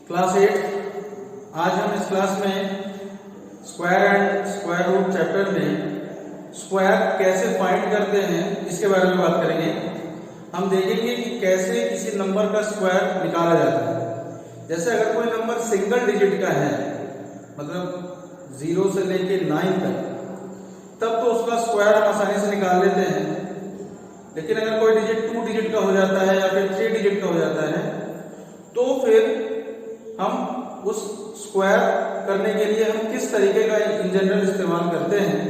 Class 8। आज हम इस क्लास में square and square root chapter में स्क्वायर कैसे फाइंड करते हैं इसके बारे में बात करेंगे। हम देखेंगे कि कैसे किसी नंबर का स्क्वायर निकाला जाता है। जैसे अगर कोई नंबर सिंगल डिजिट का है, मतलब 0 से लेके 9 तक, तब तो उसका स्क्वायर हम आसानी से निकाल लेते हैं। लेकिन अगर कोई डिजिट 2 डिजिट का हो जाता है या फिर 3 डिजिट का हो जाता है, तो फिर हम उस स्क्वायर करने के लिए हम किस तरीके का इन जनरल इस्तेमाल करते हैं।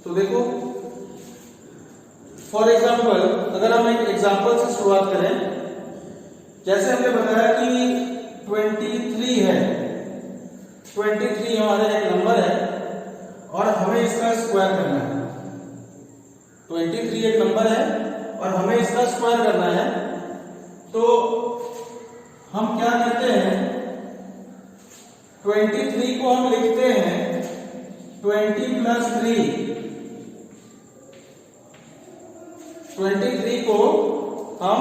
तो देखो, फॉर एग्जाम्पल अगर हम एक एग्जाम्पल से शुरुआत करें, जैसे हमने बताया कि 23 है, 23 हमारा एक नंबर है और हमें इसका स्क्वायर करना है। 23 एक नंबर है और हमें इसका स्क्वायर करना है। तो हम क्या करते हैं, 23 को हम लिखते हैं 20 प्लस 3। 23 को हम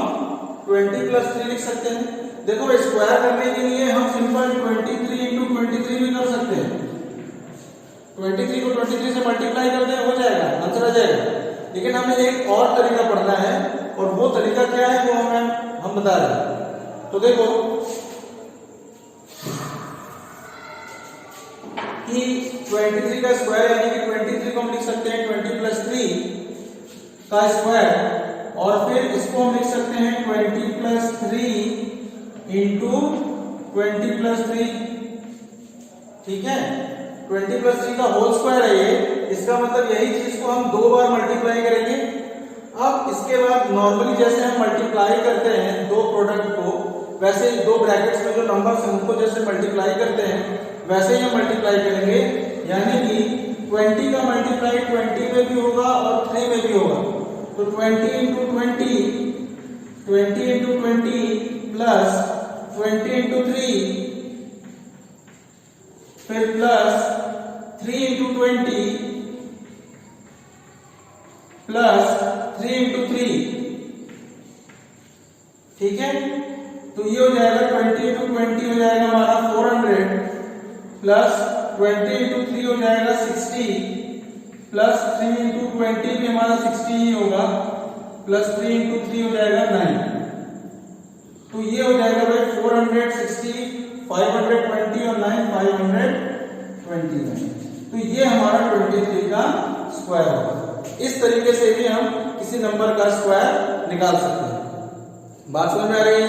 20 प्लस 3 लिख सकते हैं। देखो, स्क्वायर करने के लिए हम सिंपल 23 इंटू 23 भी कर सकते हैं। 23 को 23 से मल्टीप्लाई कर दें, हो जाएगा, आंसर आ जाएगा। लेकिन हमें एक और तरीका पढ़ना है, और वो तरीका क्या है वो हम बता रहे हैं। तो देखो कि 23 का स्क्वायर यानी कि 23 को हम लिख सकते हैं 20 प्लस 3 का स्क्वायर, और फिर इसको हम लिख सकते हैं 20 प्लस 3 इंटू 20 प्लस 3। ठीक है, 20 प्लस 3 का होल स्क्वायर है ये। इसका मतलब यही चीज को हम 2 बार मल्टीप्लाई करेंगे। अब इसके बाद नॉर्मली जैसे हम मल्टीप्लाई करते हैं दो प्रोडक्ट को, वैसे ही दो ब्रैकेट्स में जो नंबर्स हैं उनको जैसे मल्टीप्लाई करते हैं वैसे ही हम मल्टीप्लाई करेंगे। यानी कि 20 का मल्टीप्लाई 20 में भी होगा और 3 में भी होगा। तो 20 इंटू 20 प्लस 20 इंटू 3, फिर प्लस 3 इंटू 20 प्लस 3 इंटू 3। ठीक है, तो ये हो जाएगा 20 इंटू 20 हो जाएगा हमारा 400, प्लस 20 इंटू 3 हो जाएगा 60, प्लस 3 इंटू 20 भी हमारा 60 ही होगा, प्लस 3 इंटू 3 हो जाएगा 9। तो ये हो जाएगा भाई 460, 520 और 9 529। तो ये हमारा 23 का स्क्वायर होगा। इस तरीके से भी हम किसी नंबर का स्क्वायर निकाल सकते हैं। बात समझ में आ रही है?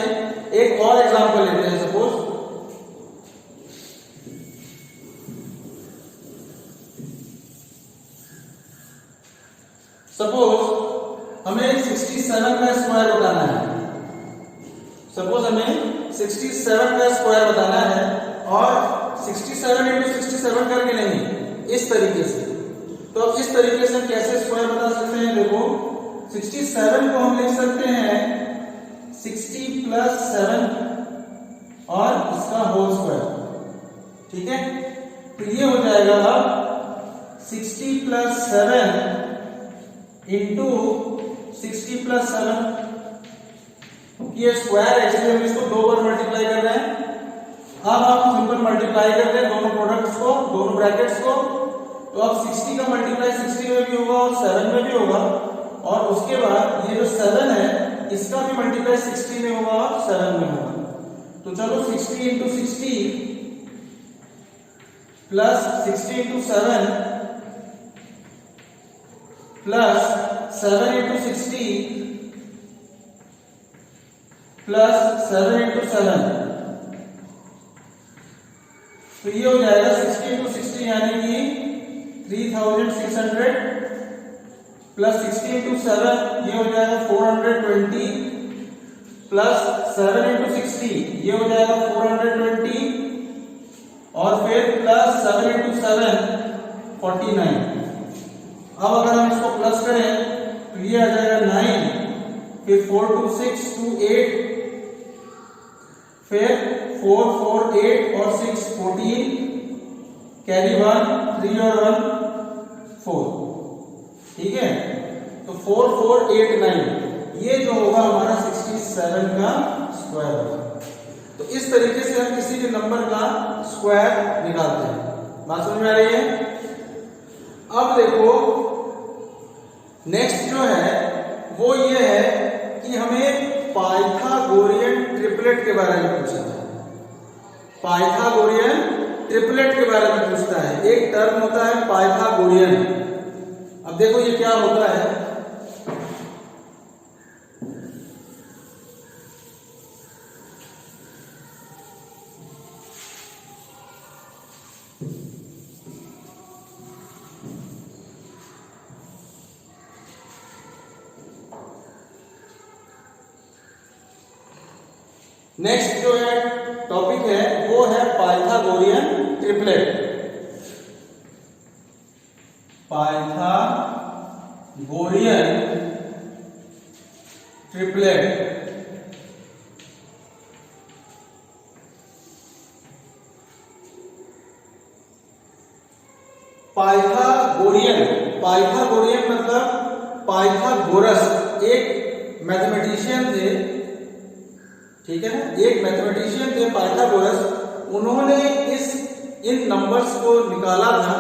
एक और एग्जांपल लेते हैं। सपोज हमें 67 का स्क्वायर बताना है। सपोज हमें 67 का स्क्वायर बताना है, और 67 इंटू 67 करके नहीं, इस तरीके से। तो अब इस तरीके से कैसे स्क्वायर बता सकते हैं? देखो, 67 को हम लिख सकते हैं 60 प्लस 7 और इसका होल स्क्वायर। ठीक है, तो ये हो जाएगा 60 प्लस 7 इंटू 60 प्लस 7। ये स्क्वायर है इसलिए हम इसको 2 बार मल्टीप्लाई कर रहे हैं। अब हम सिंपल मल्टीप्लाई करते हैं दोनों प्रोडक्ट्स को, दोनों ब्रैकेट्स को। तो अब 60 का मल्टीप्लाई 60 में भी होगा और 7 में भी होगा, और उसके बाद ये जो 7 है इसका भी मल्टीप्लाई 60 में होगा और 7 में होगा। तो चलो 60 into 60 plus 60 into 7 plus 7 into 60 plus 7 into 7। तो ये हो जाएगा 60 इंटू 60 यानी कि 3600, प्लस 60 इंटू 7 ये हो जाएगा 420, प्लस 7 इंटू 60 ये हो जाएगा 420, और फिर प्लस 7 इंटू 7 49। अब अगर हम इसको प्लस करें तो ये आ जाएगा 9, फिर 4 2 6 2 8, फिर 4 4 8 और 6 14, कैरी 1 3 और 1 4। ठीक है, तो 4 4 8 9 ये जो होगा हमारा 67 का स्क्वायर होगा। तो इस तरीके से हम किसी भी नंबर का स्क्वायर निकालते हैं। बात समझ में आ रही है? अब देखो नेक्स्ट जो है वो ये है कि हमें पाइथागोरियन ट्रिपलेट के बारे में पूछा है। पाइथागोरियन ट्रिपलेट के बारे में पूछता है। एक टर्म होता है पाइथागोरियन। अब देखो ये क्या होता है। नेक्स्ट जो है टॉपिक है वो है Pythagorean triplet. Pythagorean triplet. Pythagorean मतलब पाइथागोरस एक मैथमेटिशियन थे, ठीक है ना, एक मैथमेटिशियन थे पाइथागोरस। उन्होंने इन नंबर्स को निकाला था,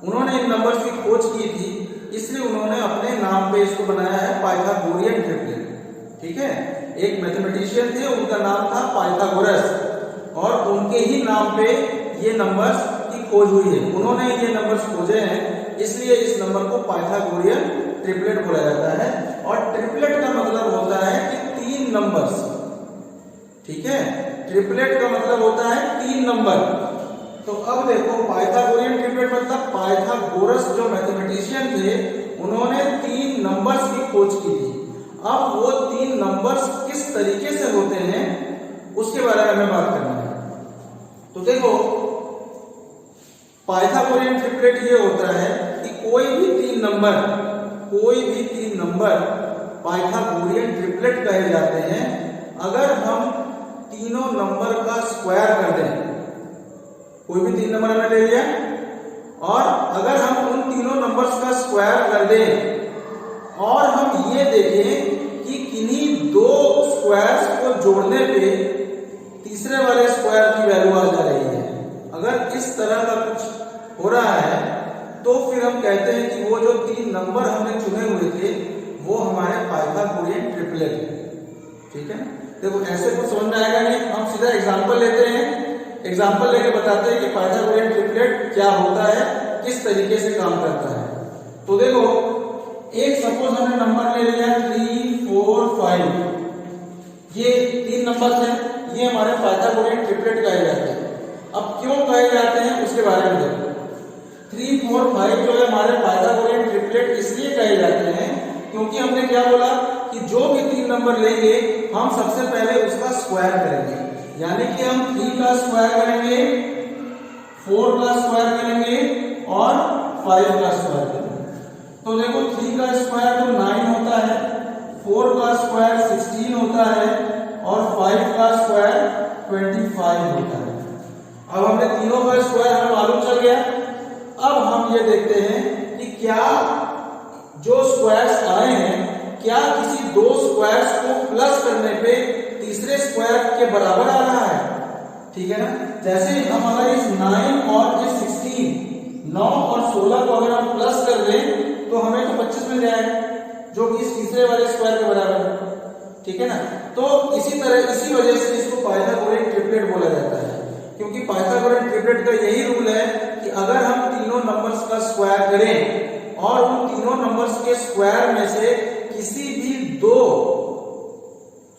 उन्होंने इन नंबर्स की खोज की थी, इसलिए उन्होंने अपने नाम पे इसको बनाया है पाइथागोरियन ट्रिपलेट। ठीक है, एक मैथमेटिशियन थे, उनका नाम था पाइथागोरस और उनके ही नाम पे ये नंबर्स की खोज हुई है। उन्होंने ये नंबर्स खोजे हैं, इसलिए इस नंबर को पाइथागोरियन ट्रिपलेट बोला जाता है। और ट्रिपलेट का मतलब होता है कि 3 नंबर्स। ठीक है, ट्रिपलेट का मतलब होता है 3 नंबर। तो अब देखो पाइथागोरियन ट्रिपलेट मतलब पाइथागोरस जो मैथमेटिशियन थे उन्होंने 3 नंबर्स की खोज की थी। अब वो 3 नंबर्स किस तरीके से होते हैं उसके बारे में हमें बात करना है। तो देखो पाइथागोरियन ट्रिपलेट ये होता है कि कोई भी 3 नंबर पाइथागोरियन ट्रिपलेट कहे जाते हैं अगर हम तीनों नंबर का स्क्वायर कर दें। कोई भी 3 नंबर हमने ले लिया और अगर हम उन तीनों नंबर्स का स्क्वायर कर दें और हम ये देखें कि किन्हीं 2 स्क्वायर्स को जोड़ने पे तीसरे वाले स्क्वायर की वैल्यू आ जा रही है, अगर इस तरह का कुछ हो रहा है तो फिर हम कहते हैं कि वो जो 3 नंबर हमने चुने हुए थे वो हमारे पाइथागोरियन ट्रिपलेट है। ठीक है, देखो ऐसे कुछ समझ में आएगा नहीं, हम सीधा एग्जांपल लेते हैं, एग्जांपल लेके बताते हैं कि पाइथागोरियन ट्रिपलेट क्या होता है, किस तरीके से काम करता है। तो देखो एक सपोज हमने नंबर ले लिया 3, 4, 5, ये 3 नंबर हैं, ये हमारे पाइथागोरियन ट्रिपलेट कहे जाते हैं। अब क्यों कहे जाते हैं उसके बारे में देखो। 3, 4, 5 जो है हमारे पाइथागोरियन ट्रिपलेट इसलिए कहे जाते हैं क्योंकि हमने क्या बोला कि जो भी 3 नंबर लेंगे हम सबसे पहले उसका स्क्वायर करेंगे, यानी कि हम 3 का स्क्वायर करेंगे, 4 का स्क्वायर करेंगे और 5 का स्क्वायर करेंगे। तो देखो 3 का स्क्वायर तो 9 होता है, 4 का स्क्वायर 16 होता है और 5 का स्क्वायर 25 होता है। अब हमने तीनों का स्क्वायर हमें मालूम चल गया। अब हम ये देखते हैं कि क्या जो स्क्वायर्स आए हैं क्या किसी 2 स्क्वायर्स को प्लस करने पे तीसरे स्क्वायर के बराबर आ रहा है। ठीक है ना, जैसे हम अगर इस 9 और इस 16, 9 और 16 को अगर हम प्लस कर दें तो हमें तो 25 मिल जाएगा जो कि इस तीसरे वाले स्क्वायर के बराबर है। ठीक है ना, तो इसी वजह से इसको पाइथागोरियन ट्रिपलेट बोला जाता है, क्योंकि पाइथागोरियन ट्रिपलेट का यही रूल है कि अगर हम तीनों नंबर्स का स्क्वायर करें और उन तीनों नंबर्स के स्क्वायर में से किसी भी 2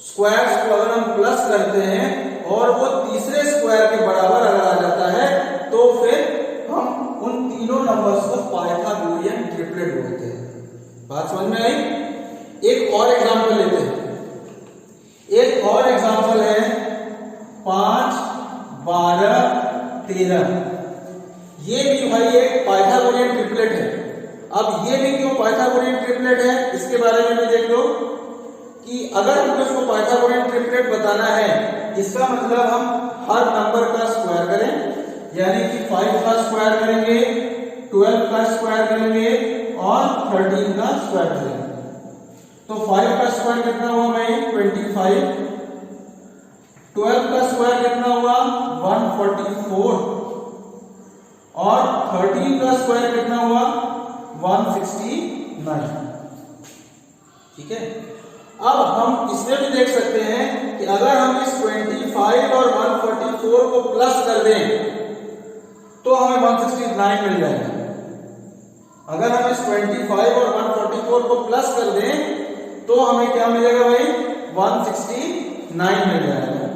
स्क्वायर्स को अगर हम प्लस करते हैं और वो तीसरे स्क्वायर के बराबर अगर आ जाता है तो फिर हम उन तीनों नंबर्स को पाइथागोरियन ट्रिपलेट बोलते हैं। बात समझ में आई? एक और एग्जांपल लेते हैं। एक और एग्जांपल है 5, 12, 13। ये भी भाई एक पाइथागोरियन ट्रिपलेट है। अब ये भी क्यों पाइथागोरियन ट्रिपलेट है इसके बारे में भी देख लो कि अगर हमको इसको पाइथागोरियन ट्रिपलेट बताना है इसका मतलब हम हर नंबर का स्क्वायर करें, यानी कि 5 का स्क्वायर करेंगे, 12 का स्क्वायर करेंगे और 13 का स्क्वायर करेंगे। तो 5 का स्क्वायर कितना हुआ भाई 25, 12 का स्क्वायर कितना हुआ 144 और 13 का स्क्वायर कितना हुआ 169। ठीक है, अब हम इसमें भी देख सकते हैं कि अगर हम इस 25 और 144 को प्लस कर दें तो हमें 169 मिल जाएगा। अगर हम इस 25 और 144 को प्लस कर दें तो हमें क्या मिलेगा भाई 169 मिल जाएगा।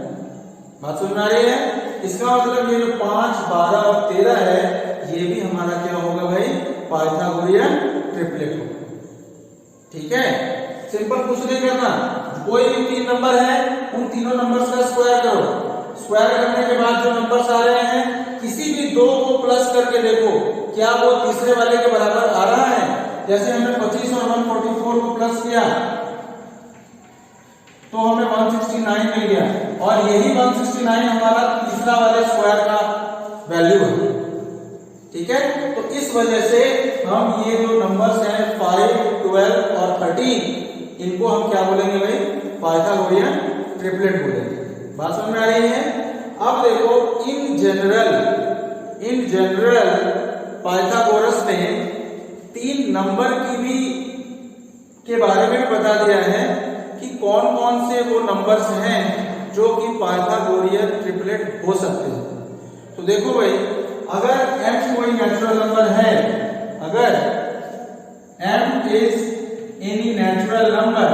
बात समझ में आ रही है? इसका मतलब ये जो 5, 12 और 13 है ये भी हमारा क्या होगा भाई पाइथागोरियन ट्रिपलेट होगा। ठीक है, सिंपल कुछ नहीं करना, कोई भी 3 नंबर है उन तीनों नंबर्स का स्क्वायर करो। स्क्वायर करने के बाद जो नंबर्स आ रहे हैं किसी भी दो को प्लस करके देखो क्या वो तीसरे वाले के बराबर आ रहा है। जैसे हमने 25 और 144 को प्लस किया तो हमें 169 मिल गया और यही 169 हमारा तीसरा वाले स्क्वायर का वैल्यू है। ठीक है, तो इस वजह से हम ये जो नंबर्स हैं 5, 12 और 13 इनको हम क्या बोलेंगे भाई पाइथागोरियन ट्रिपलेट बोलेंगे। बात समझ में आ रही है? अब देखो इन जनरल पाइथागोरस ने 3 नंबर की भी के बारे में बता दिया है कि कौन कौन से वो नंबर्स हैं जो कि पाइथागोरियन ट्रिपलेट हो सकते हैं। तो देखो भाई अगर m कोई नेचुरल नंबर है, अगर m is any natural number,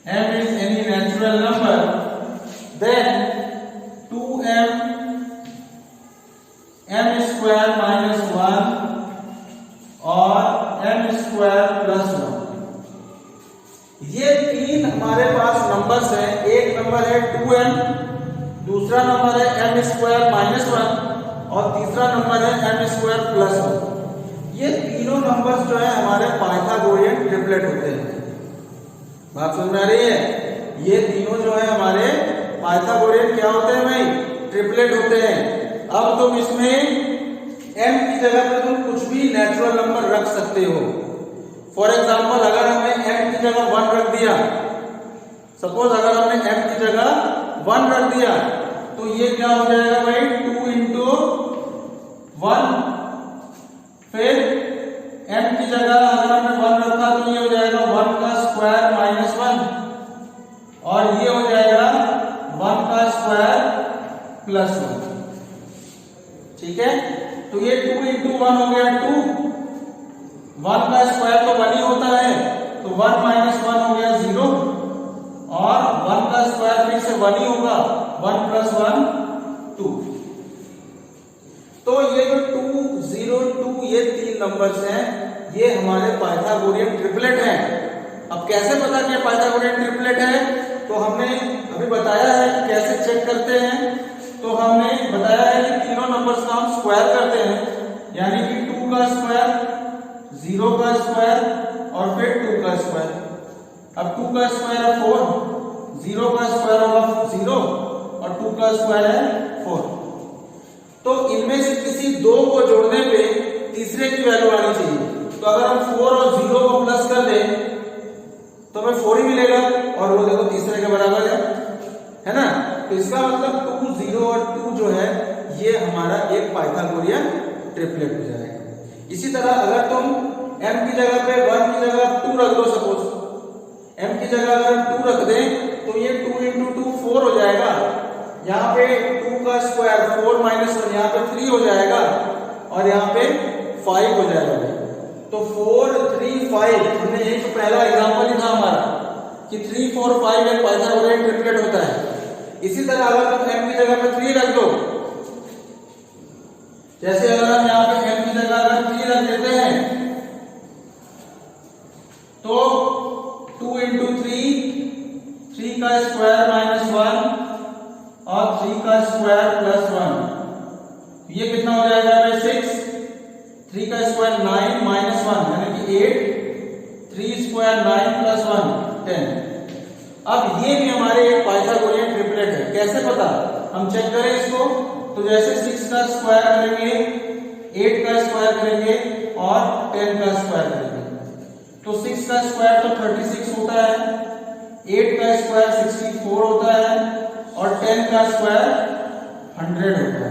m is any natural number, then 2m m square minus 1 और m square plus 1, ये 3 हमारे पास नंबर्स हैं। एक नंबर है 2m, दूसरा नंबर है m square minus 1 और तीसरा नंबर है m square plus 1। ये तीनों नंबर्स जो है हमारे पाइथागोरियन ट्रिपलेट होते हैं। बात समझ में आ रही है? ये तीनों जो है हमारे पाइथागोरियन क्या होते हैं भाई ट्रिपलेट होते हैं। अब तुम इसमें m की जगह पे तुम कुछ भी नेचुरल नंबर रख सकते हो। फॉर एग्जाम्पल अगर हमने m की जगह 1 रख दिया, सपोज अगर हमने m की जगह 1 रख दिया तो ये क्या हो जाएगा भाई 2 into 1, फिर m की जगह अगर हमने 1 रखा तो ये हो जाएगा 1 का स्क्वायर माइनस 1 और ये हो जाएगा 1 का स्क्वायर प्लस 1। ठीक है, तो ये 2 into 1 हो गया 2, 1 का स्क्वायर तो 1 ही होता है तो 1 minus 1 हो गया 0 और 1 का स्क्वायर फिर से 1 ही होगा, 1 plus 1 2। तो ये जो 2, 0, 2 ये 3 नंबर्स हैं ये हमारे पाइथागोरियन ट्रिपलेट हैं। अब कैसे पता कि पाइथागोरियन ट्रिपलेट है? तो हमने अभी बताया है कि कैसे चेक करते हैं। तो हमने बताया है कि तीनों नंबर्स का हम स्क्वायर करते हैं, यानी कि 2 का स्क्वायर, 0 का स्क्वायर और फिर 2 का स्क्वायर। अब 2 का स्क्वायर है 4, 0 का स्क्वायर होगा 0 और 2 का स्क्वायर है 4। तो इनमें से किसी दो को जोड़ने पे तीसरे की वैल्यू आनी चाहिए। तो अगर हम 4 और 0 को प्लस कर दें तो हमें 4 ही मिलेगा और वो देखो तीसरे के बराबर है ना। तो इसका मतलब 2, 0 और 2 जो है ये हमारा एक पाइथागोरियन ट्रिपलेट हो जाएगा। इसी तरह अगर तुम m की जगह पे 1 की जगह 2 रख दो, सपोज m की जगह अगर 2 रख दें तो ये 2 into 2 4 हो जाएगा। यहाँ पे 2 का स्क्वायर 4 minus 1 यहाँ पे 3 हो जाएगा और यहाँ पे 5 हो जाएगा। तो 4, 3, 5 हमने एक पहला एग्जांपल ही था हमारा कि 3, 4, 5 एक पाइथागोरियन ट्रिपलेट होता है। इसी तरह अगर तुम m की जगह पे 3 रख दो, जैसे अगर हम यहाँ पे m की जगह अगर 3 रख देते हैं तो 2 into 3 का स्क्वायर माइनस 1 और 3 का स्क्वायर प्लस 1, ये कितना हो जाएगा 6, 3 का स्क्वायर 9 माइनस 1 यानी कि 8, 3 स्क्वायर 9 प्लस 1 10। अब ये भी हमारे एक पाइथागोरियन ट्रिपलेट है। कैसे पता? हम चेक करें इसको तो जैसे 6 का स्क्वायर करेंगे, 8 का स्क्वायर करेंगे और 10 का स्क्वायर करेंगे तो 6 का स्क्वायर तो 36 होता है, 8 का स्क्वायर 64 होता है और 10 का स्क्वायर 100 होता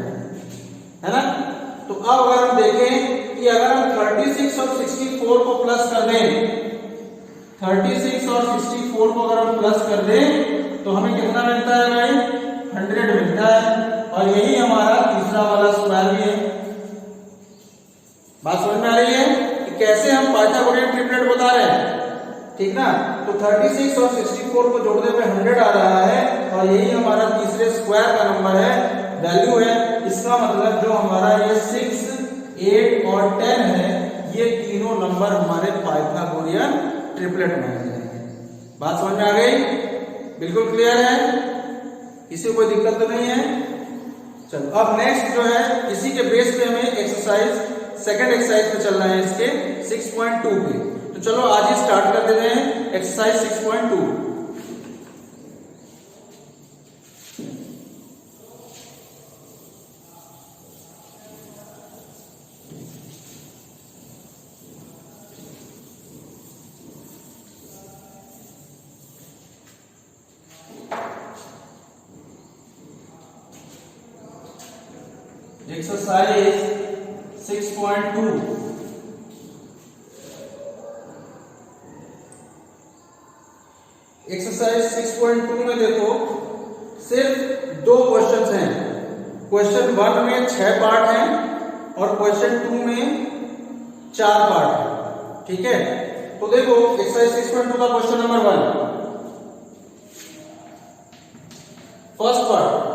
है ना। तो अब अगर हम देखें कि अगर हम 36 और 64 को प्लस कर दें, 36 और 64 को अगर हम प्लस कर दें तो हमें कितना मिलता है भाई? 100 मिलता है। और यही हमारा तीसरा वाला स्क्वायर भी है। बात समझ में आ रही है कि कैसे हम पाइथागोरियन ट्रिपलेट बता रहे हैं, ठीक ना। तो 36 और 64 को जोड़ने पे 100 आ रहा है और यही हमारा तीसरे स्क्वायर का नंबर है, वैल्यू है। इसका मतलब जो हमारा ये 6, 8 और 10 है, ये तीनों नंबर हमारे पाइथागोरियन ट्रिपलेट माने जाएंगे। बात समझ में आ गई? बिल्कुल क्लियर है, किसी को कोई दिक्कत तो नहीं है? चलो अब नेक्स्ट जो है इसी के बेस पे हमें एक्सरसाइज सेकंड एक्सरसाइज पे चलना है, इसके 6.2 पे। तो चलो आज ही स्टार्ट कर देते हैं एक्सरसाइज 6.2। एक्सरसाइज 6.2। एक्सरसाइज 6.2 में देखो सिर्फ 2 क्वेश्चंस हैं। क्वेश्चन 1 में 6 पार्ट हैं और क्वेश्चन 2 में 4 पार्ट हैं, ठीक है। तो देखो एक्सरसाइज 6.2 का question number 1, first part,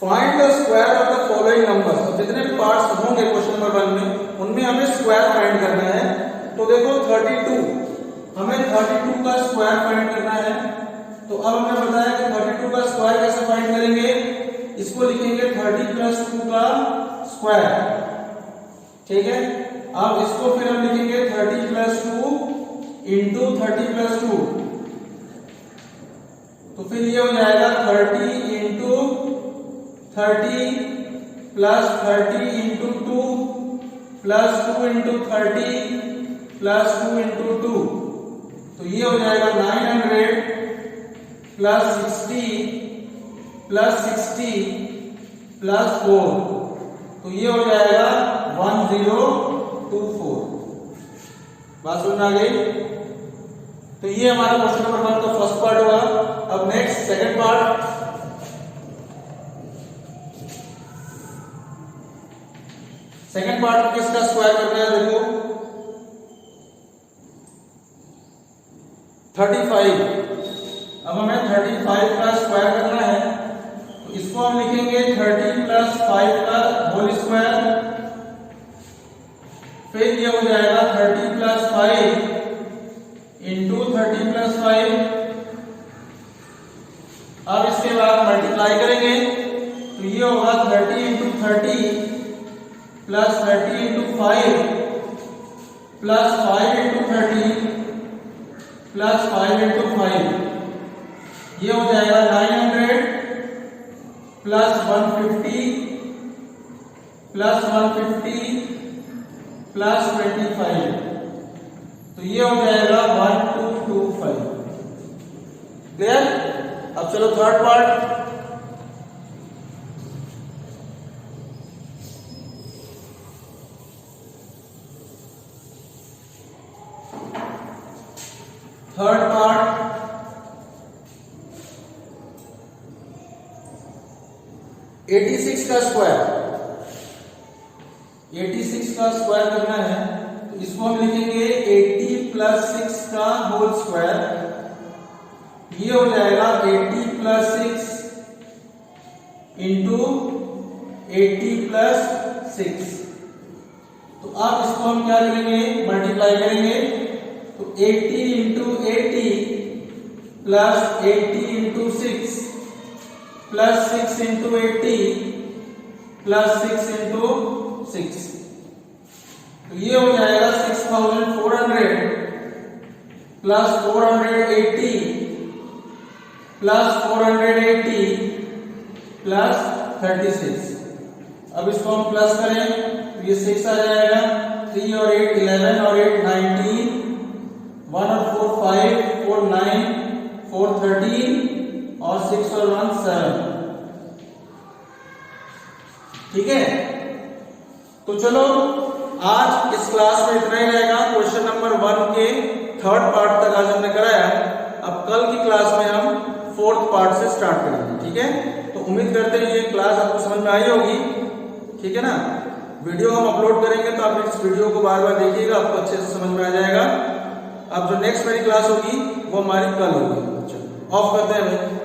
find the square of the following numbers. तो जितने पार्ट्स होंगे क्वेश्चन नंबर 1 में, उनमें हमें स्क्वायर फाइंड करना है। तो देखो 32, हमें 32 का स्क्वायर फाइंड करना है। तो अब हमें बताया कि 32 का स्क्वायर कैसे फाइंड करेंगे, इसको लिखेंगे 30 + 2 का स्क्वायर, ठीक है। अब इसको फिर हम लिखेंगे 30 + 2 इंटू 30 + 2। तो फिर ये हो जाएगा 30 into 30 plus 30 into 2 plus 2 into 30 plus 2 into 2। तो ये हो जाएगा 900 प्लस 60 प्लस 60 प्लस 4। तो ये हो जाएगा 1024। बात समझ में आ गई? तो ये हमारा क्वेश्चन नंबर 1 का फर्स्ट पार्ट हुआ। अब next second part, second part में किसका स्क्वायर करना है? देखो 35। अब हमें 35 का स्क्वायर करना है। तो इसको हम लिखेंगे 30 + 5 का होल स्क्वायर। फिर ये हो जाएगा 30 + 5 इंटू 30 + 5। अब इसके बाद मल्टीप्लाई करेंगे तो ये होगा 30 into 30 plus 30 into 5 plus 5 into 30 plus 5 into 5। ये हो जाएगा 900 प्लस 150 प्लस 150 प्लस 25। तो ये हो जाएगा 1225। क्लियर? अब चलो थर्ड पार्ट, थर्ड पार्ट 86 का स्क्वायर, 86 का स्क्वायर करना है। तो इसको हम लिखेंगे 80 + 6 का होल स्क्वायर। ये हो जाएगा 80 + 6 इंटू 80 + 6। तो अब इसको हम क्या करेंगे, मल्टीप्लाई करेंगे। तो 80 into 80 plus 80 into 6 plus 6 into 80 plus 6 into 6। तो ये हो जाएगा 6400 प्लस 480 प्लस 480 प्लस 36। अब इसको हम प्लस करें तो ये 6 आ जाएगा, 3 और 8 11 और 8 19, 1 और 4 5, 4 9, 4 13 और 6 और 1 7। ठीक है, तो चलो आज इस क्लास में इतना ही रहेगा। क्वेश्चन नंबर 1 के थर्ड पार्ट तक आज हमने कराया। अब कल की क्लास में हम फोर्थ पार्ट से स्टार्ट करेंगे। ठीक है, तो उम्मीद करते हैं ये क्लास आपको समझ में आई होगी। ठीक है ना, वीडियो हम अपलोड करेंगे तो आप इस वीडियो को बार बार देखिएगा, आपको अच्छे से समझ में आ जाएगा। अब जो नेक्स्ट मेरी क्लास होगी वो हमारी कल होगी। चलो ऑफ करते हैं भाई।